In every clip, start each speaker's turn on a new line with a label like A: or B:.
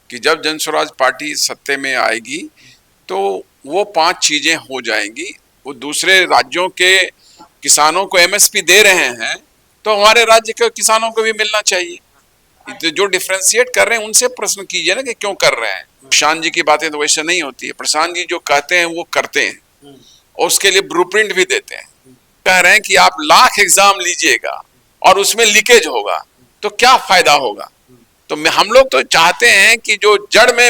A: कि जब जन स्वराज पार्टी सत्ते में आएगी तो वो 5 चीजें हो जाएंगी। वो दूसरे राज्यों के किसानों को एमएसपी दे रहे हैं तो हमारे राज्य के किसानों को भी मिलना चाहिए। तो जो डिफरेंशिएट कर रहे हैं उनसे प्रश्न कीजिए ना कि क्यों कर रहे हैं। प्रशांत जी की बातें तो वैसे नहीं होती है। प्रशांत जी जो कहते हैं वो करते हैं और उसके लिए ब्लूप्रिंट भी देते हैं। कह रहे हैं कि आप लाख एग्जाम लीजिएगा और उसमें लीकेज होगा तो क्या फायदा होगा। तो हम लोग तो चाहते हैं कि जो जड़ में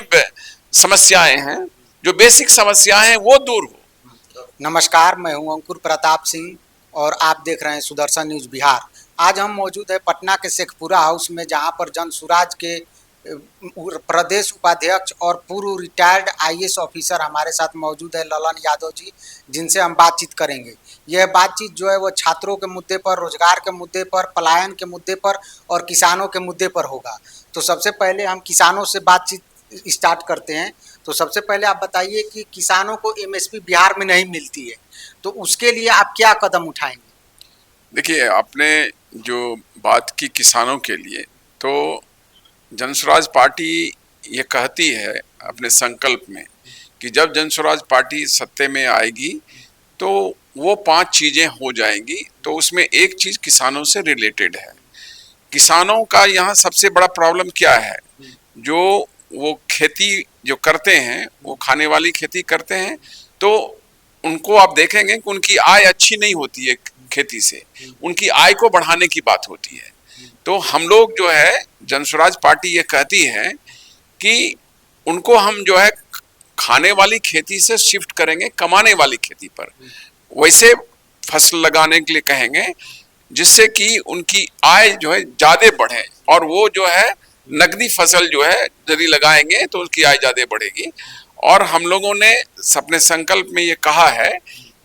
A: समस्याएं हैं, जो बेसिक समस्याएं हैं वो दूर हो।
B: नमस्कार, मैं हूं अंकुर प्रताप सिंह और आप देख रहे हैं सुदर्शन न्यूज बिहार। आज हम मौजूद है पटना के शेखपुरा हाउस में, जहां पर जन स्वराज के प्रदेश उपाध्यक्ष और पूर्व रिटायर्ड आईएएस ऑफिसर हमारे साथ मौजूद है ललन यादव जी, जिनसे हम बातचीत करेंगे। यह बातचीत जो है वो छात्रों के मुद्दे पर, रोजगार के मुद्दे पर, पलायन के मुद्दे पर और किसानों के मुद्दे पर होगा। तो सबसे पहले हम किसानों से बातचीत स्टार्ट करते हैं। तो सबसे पहले आप बताइए कि किसानों को एमएसपी बिहार में नहीं मिलती है, तो उसके लिए आप क्या कदम उठाएंगे?
A: देखिए, आपने जो बात की किसानों के लिए, तो जन स्वराज पार्टी ये कहती है अपने संकल्प में कि जब जन स्वराज पार्टी सत्ते में आएगी तो वो 5 चीजें हो जाएंगी। तो उसमें एक चीज किसानों से रिलेटेड है। किसानों का यहाँ सबसे बड़ा प्रॉब्लम क्या है? जो वो खेती जो करते हैं, वो खाने वाली खेती करते हैं, तो उनको आप देखेंगे कि उनकी आय अच्छी नहीं होती है खेती से। उनकी आय को बढ़ाने की बात होती है। तो हम लोग जो है जन स्वराज पार्टी ये कहती है कि उनको हम जो है खाने वाली खेती से शिफ्ट करेंगे कमाने वाली खेती पर। वैसे फसल लगाने के लिए कहेंगे जिससे कि उनकी आय जो है ज्यादा बढ़े, और वो जो है नकदी फसल जो है यदि लगाएंगे तो उसकी आय ज्यादा बढ़ेगी। और हम लोगों ने अपने संकल्प में ये कहा है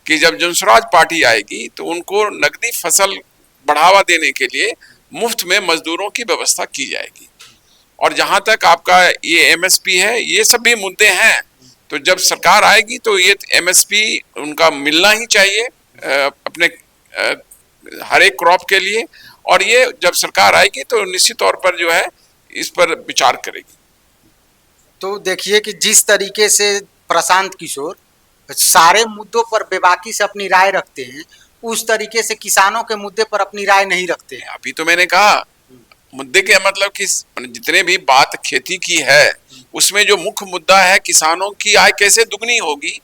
A: कि जब जन स्वराज पार्टी आएगी तो उनको नकदी फसल बढ़ावा देने के लिए मुफ्त में मजदूरों की व्यवस्था की जाएगी। और जहां तक आपका ये एमएसपी है, ये सब भी मुद्दे हैं। तो जब सरकार आएगी तो ये एमएसपी उनका मिलना ही चाहिए अपने हर एक क्रॉप के लिए। और ये जब सरकार आएगी तो निश्चित तौर पर जो है इस पर विचार करेगी।
B: तो देखिए कि जिस तरीके से प्रशांत किशोर सारे मुद्दों पर बेबाकी से अपनी राय रखते हैं, उस तरीके से किसानों के मुद्दे पर अपनी राय नहीं रखते हैं।
A: अभी तो मैंने कहा मुद्दे के मतलब कि जितने भी बात खेती की है उसमें जो मुख्य मुद्दा है किसानों की आय कैसे दुगनी होगी,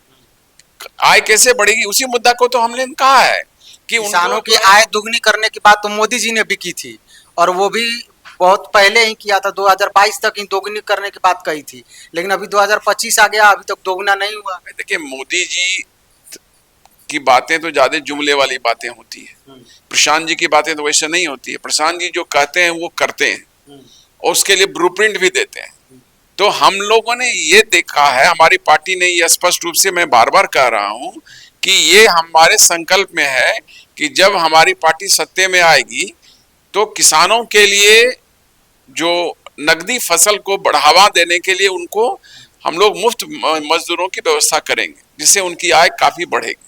A: आय कैसे बढ़ेगी, उसी मुद्दा को तो हमने कहा है कि
B: किसानों की आय दुगनी करने की बात तो मोदी जी ने भी की थी, और वो भी बहुत पहले ही किया था। 2022 तक ही दोगुनी करने की बात कही थी, लेकिन अभी 2025 आ गया, अभी तक दोगुना नहीं हुआ।
A: देखिए, मोदी जी की बातें तो ज्यादा जुमले वाली बातें होती है। प्रशांत जी की बातें तो वैसे नहीं होती है। प्रशांत जी जो कहते हैं वो करते हैं और उसके लिए ब्लूप्रिंट भी देते हैं। तो हम लोगों ने ये देखा है, हमारी पार्टी ने ये स्पष्ट रूप से, मैं बार बार कह रहा हूं कि ये हमारे संकल्प में है कि जब हमारी पार्टी सत्ते में आएगी तो किसानों के लिए जो नकदी फसल को बढ़ावा देने के लिए उनको हम लोग मुफ्त मजदूरों की व्यवस्था करेंगे जिससे उनकी आय काफी बढ़ेगी।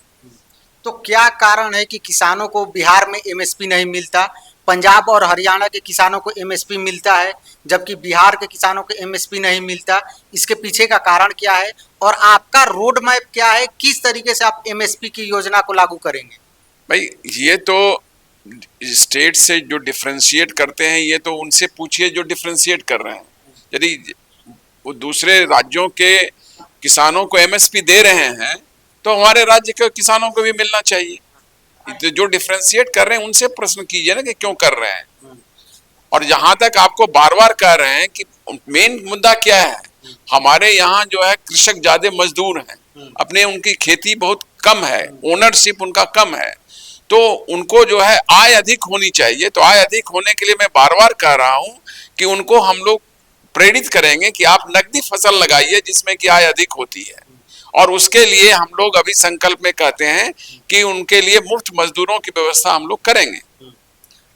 B: तो क्या कारण है कि किसानों को बिहार में एमएसपी नहीं मिलता? पंजाब और हरियाणा के किसानों को एमएसपी मिलता है, जबकि बिहार के किसानों को एमएसपी नहीं मिलता। इसके पीछे का कारण क्या है और आपका रोड मैप क्या है? किस तरीके से आप एमएसपी की योजना को लागू करेंगे?
A: भाई, ये तो स्टेट से जो डिफरेंशिएट करते हैं ये तो उनसे पूछिए जो डिफरेंशिएट कर रहे हैं। यदि वो दूसरे राज्यों के किसानों को एमएसपी दे रहे हैं तो हमारे राज्य के किसानों को भी मिलना चाहिए। तो जो डिफरेंशिएट कर रहे हैं उनसे प्रश्न कीजिए ना कि क्यों कर रहे हैं। और जहां तक आपको बार बार कह रहे हैं कि मेन मुद्दा क्या है, हमारे यहाँ जो है कृषक ज्यादा मजदूर हैं, अपने उनकी खेती बहुत कम है, ओनरशिप उनका कम है, तो उनको जो है आय अधिक होनी चाहिए। तो आय अधिक होने के लिए मैं बार बार कह रहा हूं कि उनको हम लोग प्रेरित करेंगे कि आप नकदी फसल लगाइए जिसमें कि आय अधिक होती है। और उसके लिए हम लोग अभी संकल्प में कहते हैं कि उनके लिए मुफ्त मजदूरों की व्यवस्था हम लोग करेंगे।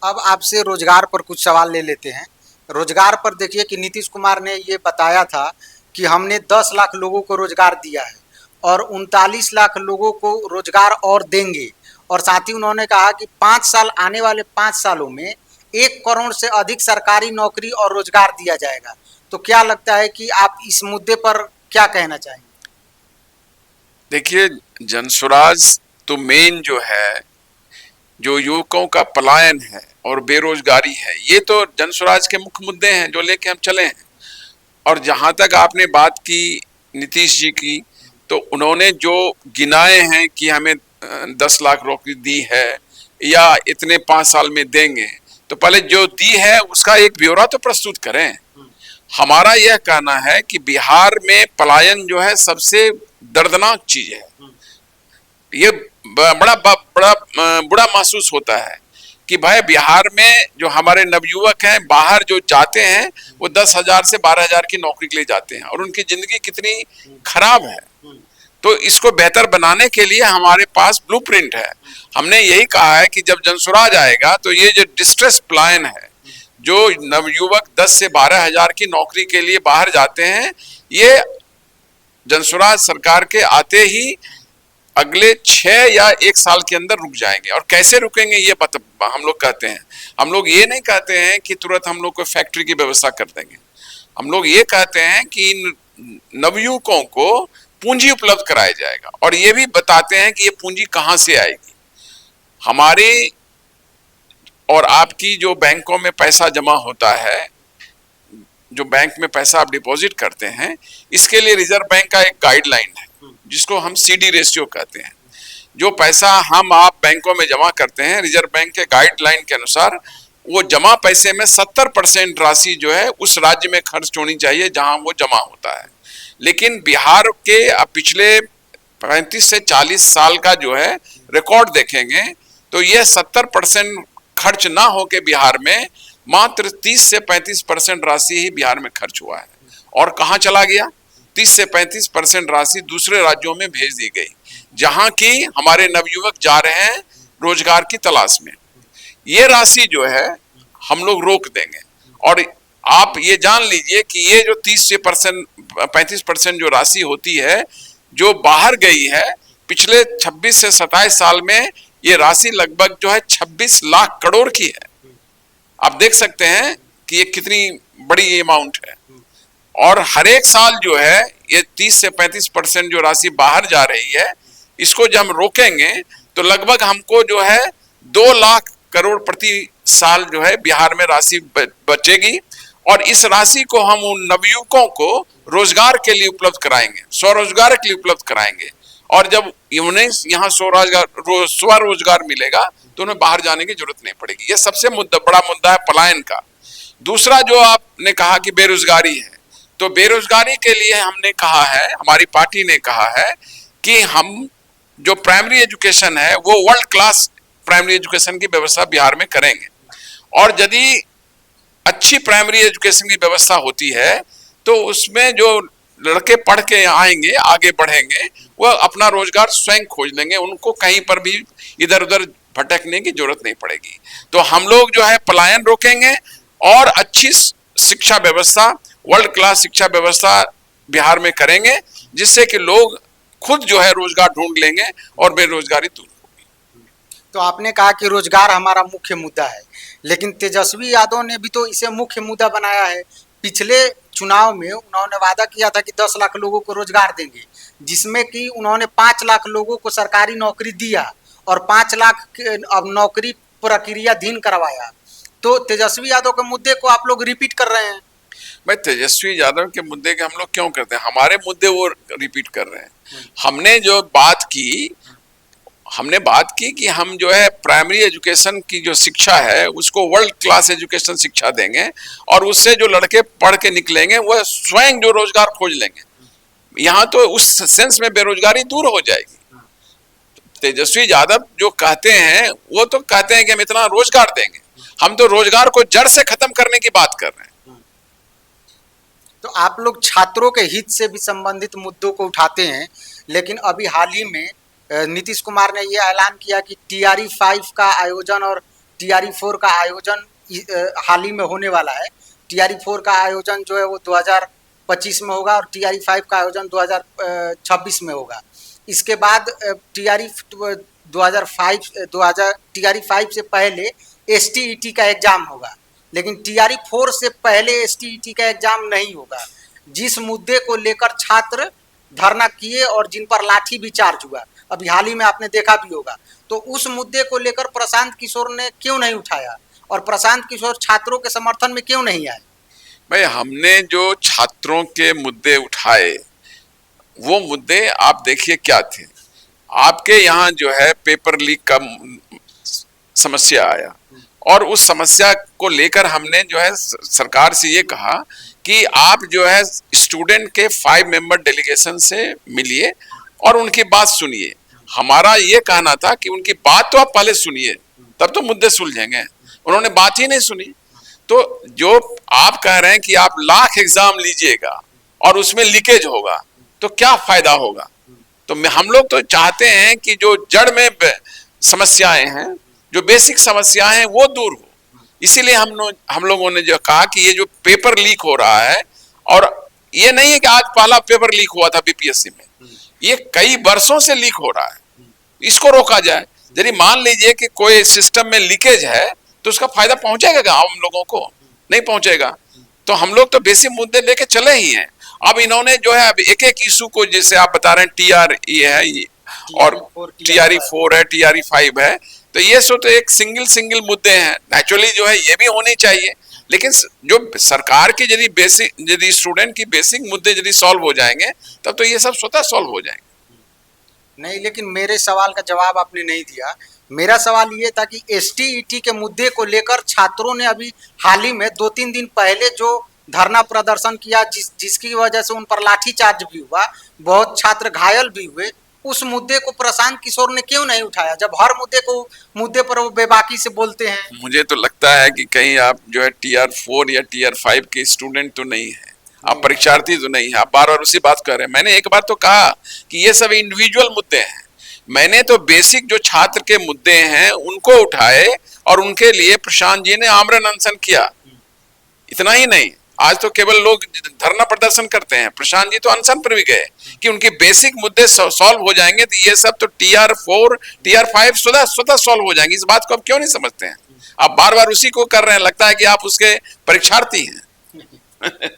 B: अब आपसे रोजगार पर कुछ सवाल ले लेते हैं। रोजगार पर देखिए कि नीतीश कुमार ने ये बताया था कि हमने 10 लाख लोगों को रोजगार दिया है और 39 लाख लोगों को रोजगार और देंगे। और साथ ही उन्होंने कहा कि 5 साल, आने वाले 5 सालों में 1 करोड़ से अधिक सरकारी नौकरी और रोजगार दिया जाएगा। तो क्या लगता है कि आप इस मुद्दे पर क्या कहना चाहेंगे?
A: देखिए, जनसुराज तो मेन जो है, जो युवकों का पलायन है और बेरोजगारी है, ये तो जनसुराज के मुख्य मुद्दे हैं जो लेके हम चले हैं। और जहां तक आपने बात की नीतीश जी की, तो उन्होंने जो गिनाए हैं कि हमें 10 लाख नौकरी दी है या इतने 5 साल में देंगे, तो पहले जो दी है उसका एक ब्यौरा तो प्रस्तुत करें। हमारा यह कहना है कि बिहार में पलायन जो है सबसे दर्दनाक चीज है। ये बड़ा बुरा महसूस होता है कि भाई बिहार में जो हमारे नवयुवक हैं बाहर जो जाते हैं, वो 10,000 से 12,000 की नौकरी के लिए जाते हैं और उनकी जिंदगी कितनी खराब है। तो इसको बेहतर बनाने के लिए हमारे पास ब्लूप्रिंट है। हमने यही कहा है कि जब जनसुराज आएगा तो ये जो डिस्ट्रेस प्लान है, जो नवयुवक 10 से 12,000 की नौकरी के लिए बाहर जाते हैं, ये जनसुराज सरकार के आते ही अगले 6 या 1 साल के अंदर रुक जाएंगे। और कैसे रुकेंगे ये हम लोग कहते हैं। हम लोग ये नहीं कहते हैं कि तुरंत हम लोग को फैक्ट्री की व्यवस्था कर देंगे। हम लोग ये कहते हैं कि नवयुवकों को पूंजी उपलब्ध कराया जाएगा और ये भी बताते हैं कि ये पूंजी कहां से आएगी। हमारे और आपकी जो बैंकों में पैसा जमा होता है, जो बैंक में पैसा आप डिपॉजिट करते हैं, इसके लिए रिजर्व बैंक का एक गाइडलाइन है जिसको हम सीडी रेशियो कहते हैं। जो पैसा हम आप बैंकों में जमा करते हैं, रिजर्व बैंक के गाइडलाइन के अनुसार वो जमा पैसे में 70% राशि जो है उस राज्य में खर्च होनी चाहिए जहां वो जमा होता है। लेकिन बिहार के पिछले 35 से 40 साल का जो है रिकॉर्ड देखेंगे तो ये 70% खर्च ना होके बिहार में मात्र 30 से 35% राशि ही बिहार में खर्च हुआ है। और कहाँ चला गया? 30 से 35% राशि दूसरे राज्यों में भेज दी गई, जहां की हमारे नवयुवक जा रहे हैं रोजगार की तलाश में। ये राशि जो है हम लोग रोक देंगे। और आप ये जान लीजिए कि ये जो 30 से 35% जो राशि होती है जो बाहर गई है, पिछले 26 से 27 साल में ये राशि लगभग जो है 26 लाख करोड़ की है। आप देख सकते हैं कि ये कितनी बड़ी अमाउंट है। और हर एक साल जो है ये 30 से 35% जो राशि बाहर जा रही है, इसको जब हम रोकेंगे तो लगभग हमको जो है 2 लाख करोड़ प्रति साल जो है बिहार में राशि बचेगी। और इस राशि को हम उन नवयुवकों को रोजगार के लिए उपलब्ध कराएंगे, स्वरोजगार के लिए उपलब्ध कराएंगे। और जब उन्हें यहाँ स्वरोजगार मिलेगा तो उन्हें बाहर जाने की जरूरत नहीं पड़ेगी। ये सबसे बड़ा मुद्दा है पलायन का। दूसरा जो आपने कहा कि बेरोजगारी है, तो बेरोजगारी के लिए हमने कहा है, हमारी पार्टी ने कहा है कि हम जो प्राइमरी एजुकेशन है वो वर्ल्ड क्लास प्राइमरी एजुकेशन की व्यवस्था बिहार में करेंगे। और यदि अच्छी प्राइमरी एजुकेशन की व्यवस्था होती है तो उसमें जो लड़के पढ़ के आएंगे, आगे बढ़ेंगे, वह अपना रोजगार स्वयं खोज लेंगे, उनको कहीं पर भी इधर उधर भटकने की जरूरत नहीं पड़ेगी। तो हम लोग जो है पलायन रोकेंगे और अच्छी शिक्षा व्यवस्था, वर्ल्ड क्लास शिक्षा व्यवस्था बिहार में करेंगे, जिससे कि लोग खुद जो है रोजगार ढूंढ लेंगे और बेरोजगारी दूर होगी।
B: तो आपने कहा कि रोजगार हमारा मुख्य मुद्दा है, लेकिन तेजस्वी यादव ने भी तो इसे मुख्य मुद्दा बनाया है। पिछले चुनाव में उन्होंने वादा किया था कि 10 लाख लोगों को रोजगार देंगे, जिसमें कि उन्होंने 5 लाख लोगों को सरकारी नौकरी दिया और 5 लाख अब नौकरी प्रक्रियाधीन करवाया। तो तेजस्वी यादव के मुद्दे को आप लोग रिपीट कर रहे हैं।
A: भाई, तेजस्वी यादव के मुद्दे के हम लोग क्यों करते हैं? हमारे मुद्दे वो रिपीट कर रहे हैं। हमने जो बात की, हमने बात की कि हम जो है प्राइमरी एजुकेशन की जो शिक्षा है उसको वर्ल्ड क्लास एजुकेशन शिक्षा देंगे और उससे जो लड़के पढ़ के निकलेंगे वह स्वयं जो रोजगार खोज लेंगे। यहाँ तो उस सेंस में बेरोजगारी दूर हो जाएगी। तेजस्वी यादव जो कहते हैं वो तो कहते हैं कि हम इतना रोजगार देंगे, हम तो रोजगार को जड़ से खत्म करने की बात कर रहे हैं।
B: तो आप लोग छात्रों के हित से भी संबंधित मुद्दों को उठाते हैं, लेकिन अभी हाल ही में नीतीश कुमार ने यह ऐलान किया कि TRE 5 का आयोजन और TRE 4 का आयोजन हाल ही में होने वाला है। TRE 4 का आयोजन जो है वो 2025 में होगा और TRE 5 का आयोजन 2026 में होगा। इसके बाद TRE 5 से पहले STET का एग्जाम होगा। लेकिन टीआरई 4 से पहले एसटीईटी का एग्जाम नहीं होगा। जिस मुद्दे को लेकर छात्र धरना किए और जिन पर लाठी भी चार्ज हुआ, अभी हाल ही में आपने देखा भी होगा, तो उस मुद्दे को लेकर प्रशांत किशोर ने क्यों नहीं उठाया और प्रशांत किशोर छात्रों के समर्थन में क्यों नहीं आए?
A: भाई, हमने जो छात्रों के मुद्दे उठाए वो मुद्दे आप देखिए क्या थे। आपके यहाँ जो है पेपर लीक का समस्या आया और उस समस्या को लेकर हमने जो है सरकार से ये कहा कि आप जो है स्टूडेंट के 5 मेंबर डेलीगेशन से मिलिए और उनकी बात सुनिए। हमारा ये कहना था कि उनकी बात तो आप पहले सुनिए, तब तो मुद्दे सुलझेंगे। उन्होंने बात ही नहीं सुनी। तो जो आप कह रहे हैं कि आप लाख एग्जाम लीजिएगा और उसमें लीकेज होगा तो क्या फायदा होगा? तो हम लोग तो चाहते हैं कि जो जड़ में समस्याएं हैं, जो बेसिक समस्याएं हैं वो दूर हो। इसीलिए हम लोगों ने जो कहा कि ये जो पेपर लीक हो रहा है, और ये नहीं है कि आज पहला पेपर लीक हुआ था बीपीएससी में, ये कई वर्षों से लीक हो रहा है, इसको रोका जाए। यदि मान लीजिए कि कोई सिस्टम में लीकेज है तो उसका फायदा पहुंचेगा हम लोगों को? नहीं पहुंचेगा। तो हम लोग तो बेसिक मुद्दे लेके चले ही हैं। अब इन्होंने जो है अब एक एक इशू को, जैसे आप बता रहे हैं टीआरई है और टीआरई 4 है, टीआरई 5 है, तो ये सो तो एक सिंगल मुद्दे हैं। नेचुरली जो है ये भी होनी चाहिए, लेकिन जो सरकार की यदि स्टूडेंट की बेसिक मुद्दे यदि सॉल्व हो जाएंगे तब तो ये सब स्वतः सॉल्व हो जाएंगे।
B: नहीं, लेकिन मेरे सवाल का जवाब आपने नहीं दिया। मेरा सवाल ये था कि एसटीईटी के मुद्दे को लेकर छात्रों ने अभी हाल ही में 2-3 दिन पहले जो धरना प्रदर्शन किया, जिसकी वजह से उन पर लाठीचार्ज भी हुआ, बहुत छात्र घायल भी हुए, उस मुद्दे को प्रशांत किशोर ने क्यों नहीं उठाया, जब हर मुद्दे पर वो बेबाकी से बोलते हैं?
A: मुझे तो लगता है कि कहीं आप जो है टीआर 4 या टीआर 5 के स्टूडेंट तो नहीं है, आप परीक्षार्थी तो नहीं है। आप बार बार उसी बात कर रहे हैं। मैंने एक बार तो कहा कि ये सब इंडिविजुअल मुद्दे हैं। मैंने तो बेसिक जो छात्र के मुद्दे हैं उनको उठाए और उनके लिए प्रशांत जी ने आमरण अनशन किया। इतना ही नहीं, आज तो केवल लोग धरना प्रदर्शन करते हैं, प्रशांत जी तो अनशन पर भी गए कि उनके बेसिक मुद्दे सॉल्व हो जाएंगे तो ये सब तो टीआर 4 टीआर 5 स्वतः सॉल्व हो जाएंगे। इस बात को आप क्यों नहीं समझते हैं? आप बार बार उसी को कर रहे हैं, लगता है कि आप उसके परीक्षार्थी हैं।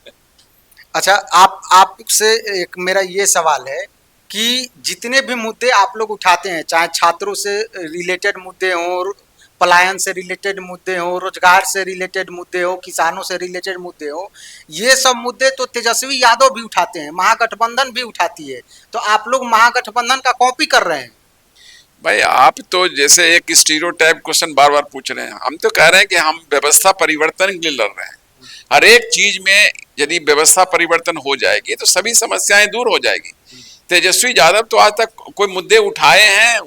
B: अच्छा, आपसे एक मेरा ये सवाल है कि जितने भी मुद्दे आप लोग उठाते हैं, चाहे छात्रों से रिलेटेड मुद्दे हों, पलायन से रिलेटेड मुद्दे हों, रोजगार से रिलेटेड मुद्दे हो, किसानों से रिलेटेड मुद्दे हो, ये सब मुद्दे तो तेजस्वी यादव भी उठाते हैं, महागठबंधन भी उठाती है, तो आप लोग महागठबंधन का कॉपी कर रहे हैं।
A: भाई, आप तो जैसे एक स्टीरियोटाइप क्वेश्चन बार बार पूछ रहे हैं। हम तो कह रहे हैं कि हम व्यवस्था परिवर्तन के लिए लड़ रहे हैं। हर एक चीज में यदि व्यवस्था परिवर्तन हो जाएगी तो सभी समस्याएं दूर हो जाएगी। तेजस्वी यादव तो आज तक कोई मुद्दे उठाए हैं,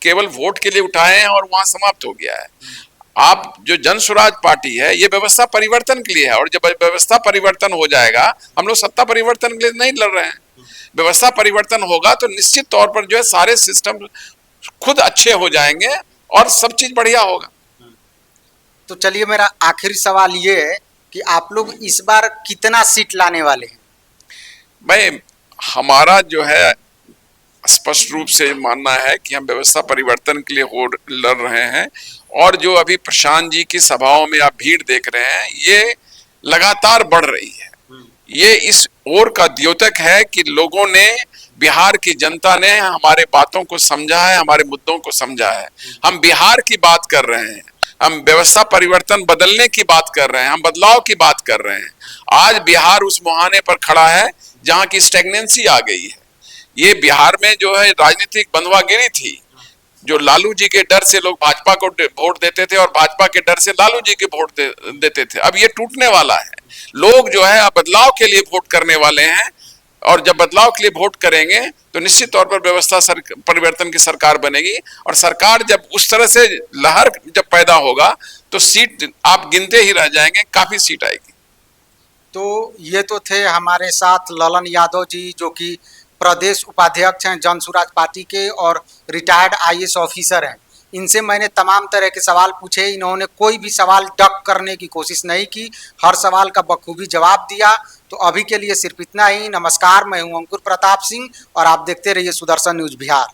A: केवल वोट के लिए उठाए हैं और वहां समाप्त हो गया है। आप जो जन स्वराज पार्टी है ये व्यवस्था परिवर्तन के लिए है, और जब व्यवस्था परिवर्तन हो जाएगा, हम लोग सत्ता परिवर्तन के लिए नहीं लड़ रहे हैं। व्यवस्था परिवर्तन होगा तो निश्चित तौर पर जो है सारे सिस्टम खुद अच्छे हो जाएंगे और सब चीज बढ़िया होगा।
B: तो चलिए, मेरा आखिरी सवाल ये है कि आप लोग इस बार कितना सीट लाने वाले हैं?
A: भाई, हमारा जो है स्पष्ट रूप से मानना है कि हम व्यवस्था परिवर्तन के लिए लड़ रहे हैं, और जो अभी प्रशांत जी की सभाओं में आप भीड़ देख रहे हैं ये लगातार बढ़ रही है। ये इस ओर का द्योतक है कि लोगों ने, बिहार की जनता ने हमारे बातों को समझा है, हमारे मुद्दों को समझा है। हम बिहार की बात कर रहे हैं, हम व्यवस्था परिवर्तन बदलने की बात कर रहे हैं, हम बदलाव की बात कर रहे हैं। आज बिहार उस मुहाने पर खड़ा है जहां की स्टेगनेंसी आ गई है। ये बिहार में जो है राजनीतिक बंधुआगिरी थी, जो लालू जी के डर से लोग भाजपा को वोट देते थे और भाजपा के डर से लालू जी के वोट देते थे, अब ये टूटने वाला है। लोग जो है अब बदलाव के लिए वोट करने वाले हैं, और जब बदलाव के लिए वोट करेंगे तो निश्चित तौर पर व्यवस्था परिवर्तन की सरकार बनेगी। और सरकार जब उस तरह से लहर जब पैदा होगा तो सीट आप गिनते ही रह जाएंगे, काफी सीट आएगी।
B: तो ये तो थे हमारे साथ ललन यादव जी, जो कि प्रदेश उपाध्यक्ष हैं जन स्वराज पार्टी के और रिटायर्ड आईएएस ऑफिसर हैं। इनसे मैंने तमाम तरह के सवाल पूछे, इन्होंने कोई भी सवाल डक करने की कोशिश नहीं की, हर सवाल का बखूबी जवाब दिया। तो अभी के लिए सिर्फ इतना ही। नमस्कार, मैं हूं अंकुर प्रताप सिंह और आप देखते रहिए सुदर्शन न्यूज बिहार।